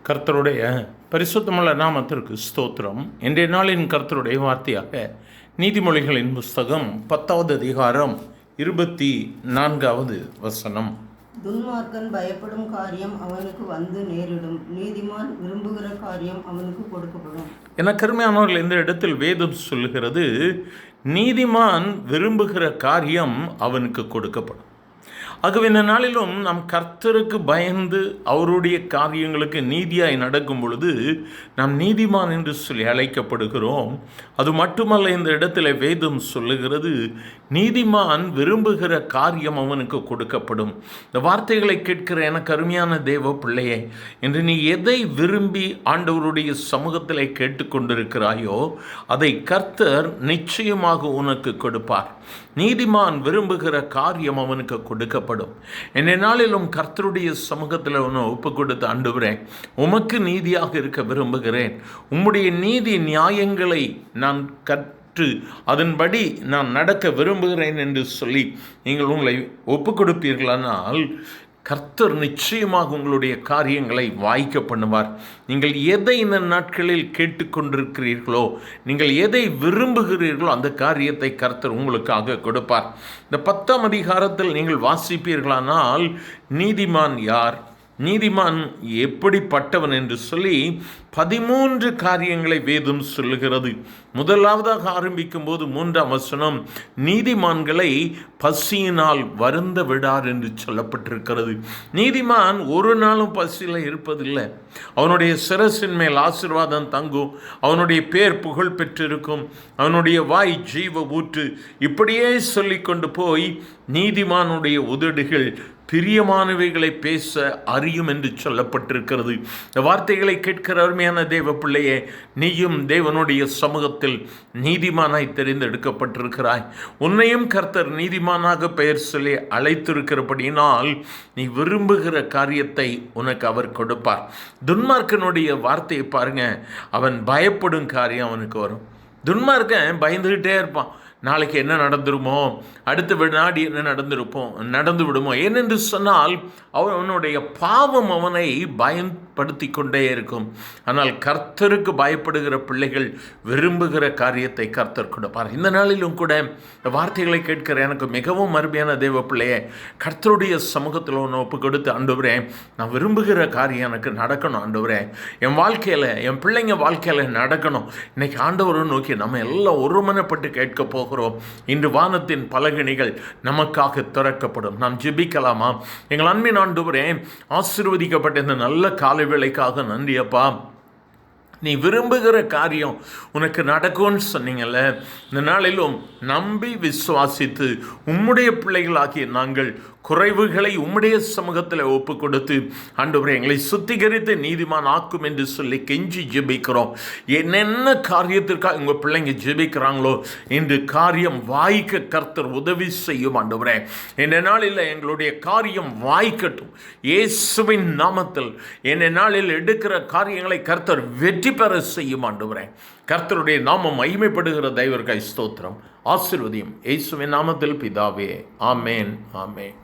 கர்த்தருடைய பரிசுத்தமுள்ள நாமத்திற்கு ஸ்தோத்திரம். இன்றைய நாளின் கர்த்தருடைய வார்த்தையாக நீதிமொழிகளின் புஸ்தகம் 10வது அதிகாரம் 24வது வசனம். துன்மார்க்கன் பயப்படும் காரியம் அவனுக்கு வந்து நேரிடும், நீதிமான் விரும்புகிற காரியம் அவனுக்கு கொடுக்கப்படும். என கருமையானவர்கள் இந்த இடத்தில் வேதம் சொல்லுகிறது, நீதிமான் விரும்புகிற காரியம் அவனுக்கு கொடுக்கப்படும். ஆகவே இந்த நாளிலும் நாம் கர்த்தருக்கு பயந்து அவருடைய காரியங்களுக்கு நீதியாய் நடக்கும் பொழுது நாம் நீதிமான் என்று சொல்லி அழைக்கப்படுகிறோம். அது மட்டுமல்ல, இந்த இடத்துல வேதம் சொல்லுகிறது, நீதிமான் விரும்புகிற காரியம் அவனுக்கு கொடுக்கப்படும். இந்த வார்த்தைகளை கேட்கிற எனக்கு அருமையான தேவ பிள்ளையே, என்று நீ எதை விரும்பி ஆண்டவருடைய சமூகத்தில் கேட்டுக்கொண்டிருக்கிறாயோ அதை கர்த்தர் நிச்சயமாக உனக்கு கொடுப்பார். நீதிமான் விரும்புகிற காரியம் அவனுக்கு கொடுக்கப்படும். என்னை நாளிலும் கர்த்தருடைய சமூகத்தில் உன்னை ஒப்பு கொடுத்து, ஆண்டவரே, உமக்கு நீதியாக இருக்க விரும்புகிறேன், உம்முடைய நீதி நியாயங்களை நான் கற்று அதன்படி நான் நடக்க விரும்புகிறேன் என்று சொல்லி நீங்கள் உங்களை ஒப்பு கொடுப்பீர்களானால் கர்த்தர் நிச்சயமாக உங்களுடைய காரியங்களை வாய்க்க பண்ணுவார். நீங்கள் எதை இந்த நாட்களில் கேட்டுக்கொண்டிருக்கிறீர்களோ, நீங்கள் எதை விரும்புகிறீர்களோ அந்த காரியத்தை கர்த்தர் உங்களுக்காக கொடுப்பார். இந்த 10ஆம் அதிகாரத்தில் நீங்கள் வாசிப்பீர்களானால் நீதிமான் யார், நீதிமான் எப்படிப்பட்டவன் என்று சொல்லி 13 காரியங்களை வேதம் சொல்லுகிறது. முதலாவதாக ஆரம்பிக்கும் போது 3ஆம் வசனம், நீதிமான்களை பசியினால் வருந்த விடார் என்று சொல்லப்பட்டிருக்கிறது. நீதிமான் ஒரு நாளும் பசியில் இருப்பதில்லை. அவனுடைய சிரசின் மேல் ஆசீர்வாதம் தங்கும், அவனுடைய பேர் புகழ் பெற்றிருக்கும், அவனுடைய வாய் ஜீவ ஊற்று. இப்படியே சொல்லி கொண்டு போய் நீதிமானுடைய உதடுகள் பிரியமானவைகளை பேச அறியும் என்று சொல்லப்பட்டிருக்கிறது. இந்த வார்த்தைகளை கேட்கிற அருமையான தேவ பிள்ளையே, நீயும் தேவனுடைய சமூகத்தில் நீதிமானாய் தெரிந்தெடுக்கப்பட்டிருக்கிறாய். உன்னையும் கர்த்தர் நீதிமானாக பெயர் சொல்லி அழைத்திருக்கிறபடியினால் நீ விரும்புகிற காரியத்தை உனக்கு அவர் கொடுப்பார். துன்மார்க்கனுடைய வார்த்தையை பாருங்க, அவன் பயப்படும் காரியம் அவனுக்கு வரும். துன்மார்க்கன் பயந்துகிட்டே இருப்பான். நாளைக்கு என்ன நடந்துருமோ, அடுத்த வினாடி என்ன நடந்து விடுமோ. ஏனென்று சொன்னால் அவனுடைய பாவம் அவனை பயன்படுத்தி கொண்டே இருக்கும். ஆனால் கர்த்தருக்கு பயப்படுகிற பிள்ளைகள் விரும்புகிற காரியத்தை கர்த்தர் கொடுப்பார். இந்த நாளிலும் கூட வார்த்தைகளை கேட்கிற எனக்கு மிகவும் அருமையான தேவ பிள்ளையே, கர்த்தருடைய சமூகத்தில் ஒன்று ஒப்பு கொடுத்து, ஆண்டவரே, நான் விரும்புகிற காரியம் எனக்கு நடக்கணும். ஆண்டவரே, என் வாழ்க்கையில், என் பிள்ளைங்க வாழ்க்கையில் நடக்கணும். இன்னைக்கு ஆண்டவரை நோக்கி நம்ம எல்லாம் ஒருமனப்பட்டு கேட்க போகிறோம். இன்று வானத்தின் பலகணிகள் நமக்காக திறக்கப்படும். நாம் ஜெபிக்கலாமா? எங்கள் அன்பின் ஆண்டவரே, ஆசீர்வதிக்கப்பட்ட இந்த நல்ல காலை வேளைக்காக நன்றி அப்பா. நீ விரும்புகிற காரியம் உனக்கு நடக்கும்னு சொன்னீங்கல்ல. இந்த நாளிலும் நம்பி விசுவாசித்து உம்முடைய பிள்ளைகளாகிய நாங்கள் குறைவுகளை உம்முடைய சமூகத்தில் ஒப்பு கொடுத்து, ஆண்டவரே, எங்களை சுத்திகரித்து நீதிமான் ஆக்கும் என்று சொல்லி கெஞ்சி ஜெபிக்கிறோம். என்னென்ன காரியத்திற்காக உங்கள் பிள்ளைங்க ஜெபிக்கிறாங்களோ இன்று காரியம் வாய்க்க கர்த்தர் உதவி செய்யும். ஆண்டவரே, இந்த நாளில் எங்களுடைய காரியம் வாய்க்கட்டும் இயேசுவின் நாமத்தில். இந்த நாளில் எடுக்கிற காரியங்களை கர்த்தர் வெற்றி பெற செய்யும். ஆண்டவரே, கர்த்தருடைய நாமம் மகிமைப்படுகிற தெய்வர்காய் ஸ்தோத்திரம். ஆசீர்வதியும் இயேசுவின் நாமத்தில் பிதாவே. ஆமேன், ஆமேன்.